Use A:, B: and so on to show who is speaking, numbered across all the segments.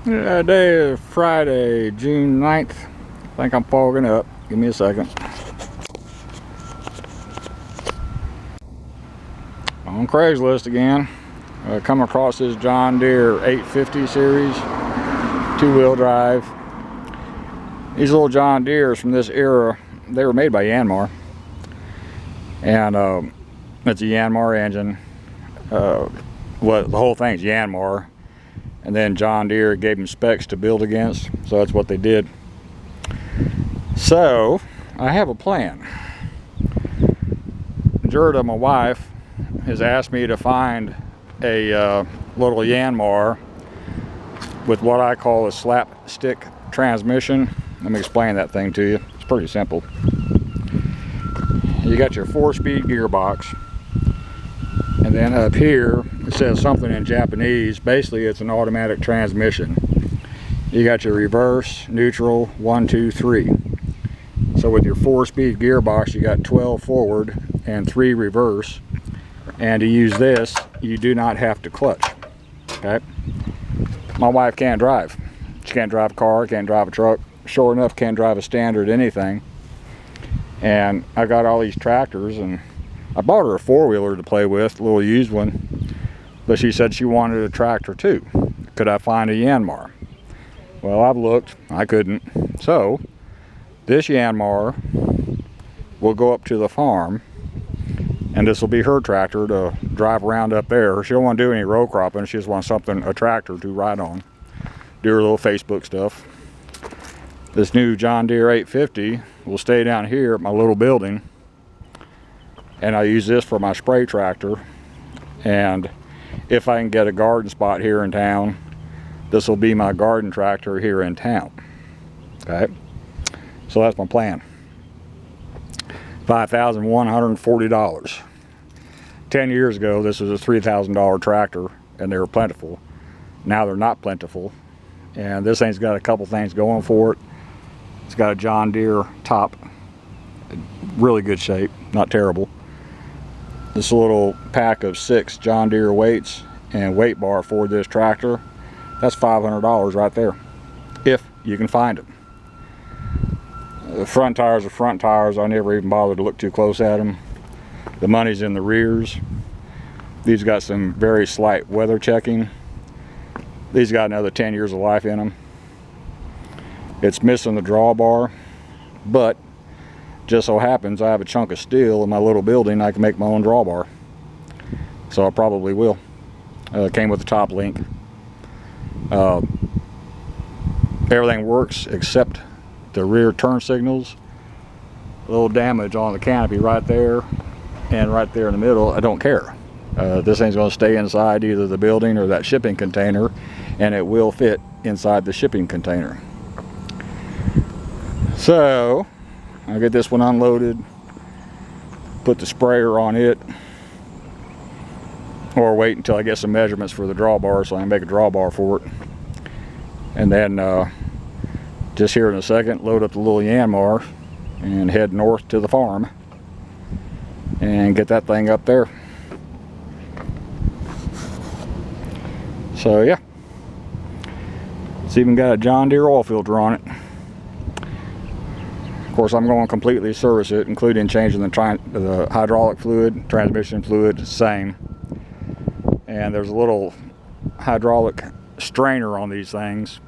A: Today is Friday, June 9th. I think I'm fogging up. Give me a second. On Craigslist again. Come across this John Deere 850 series, two-wheel drive. These little John Deeres from this era, they were made by Yanmar. And it's a Yanmar engine. The whole thing's Yanmar. And then John Deere gave them specs to build against, so that's what they did. So I have a plan. Gerda, my wife, has asked me to find a little Yanmar with what I call a slapstick transmission. Let me explain that thing to you. It's pretty simple. You got your 4-speed gearbox, and then up here it says something in Japanese. Basically it's an automatic transmission. You got your reverse, neutral, 1, 2, 3. So with your 4-speed gearbox you got 12 forward and 3 reverse, and to use this you do not have to clutch. Okay, my wife can't drive. She can't drive a car, can't drive a truck, sure enough can't drive a standard anything. And I got all these tractors, and I bought her a 4-wheeler to play with, a little used one, but she said she wanted a tractor too. Could I find a Yanmar? Well, I've looked, I couldn't. So this Yanmar will go up to the farm, and this will be her tractor to drive around up there. She don't want to do any row cropping, she just wants a tractor to ride on, do her little Facebook stuff. This new John Deere 850 will stay down here at my little building, and I use this for my spray tractor. And if I can get a garden spot here in town, this will be my garden tractor here in town. Okay, so that's my plan. $5,140. 10 years ago this was a $3,000 tractor and they were plentiful. Now they're not plentiful, and this thing's got a couple things going for it. It's got a John Deere top, really good shape, not terrible. This little pack of 6 John Deere weights and weight bar for this tractor, that's $500 right there, if you can find them. The front tires are front tires. I never even bothered to look too close at them. The money's in the rears. These got some very slight weather checking. These got another 10 years of life in them. It's missing the drawbar, but just so happens I have a chunk of steel in my little building. I can make my own drawbar, so I probably will. Came with the top link. Everything works except the rear turn signals. A little damage on the canopy right there and right there in the middle. I don't care. This thing's going to stay inside either the building or that shipping container, and it will fit inside the shipping container. So I'll get this one unloaded, put the sprayer on it, or wait until I get some measurements for the drawbar so I can make a drawbar for it. And then just here in a second, load up the little Yanmar and head north to the farm and get that thing up there. So yeah, it's even got a John Deere oil filter on it. Of course, I'm going to completely service it, including changing the hydraulic fluid, transmission fluid, same. And there's a little hydraulic strainer on these things.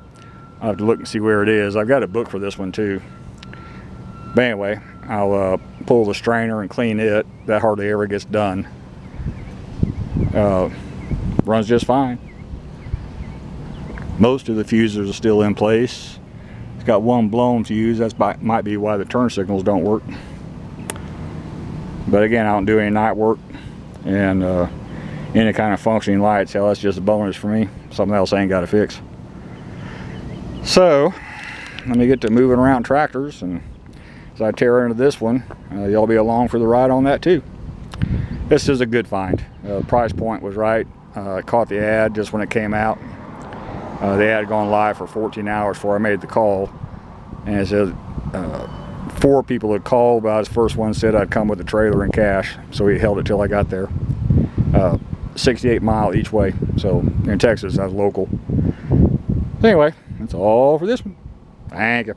A: I'll have to look and see where it is. I've got a book for this one too. But anyway, I'll pull the strainer and clean it. That hardly ever gets done. Runs just fine. Most of the fuses are still in place. It's got one blown fuse. That might be why the turn signals don't work. But again, I don't do any night work, and any kind of functioning lights, hell, that's just a bonus for me. Something else I ain't got to fix. So let me get to moving around tractors, and as I tear into this one, y'all be along for the ride on that too. This is a good find. Price point was right. I caught the ad just when it came out. The ad had gone live for 14 hours before I made the call, and it said 4 people had called, but I was the first one. Said I'd come with the trailer and cash, so he held it till I got there. 68 mile each way, so in Texas, that's local. Anyway, that's all for this one. Thank you.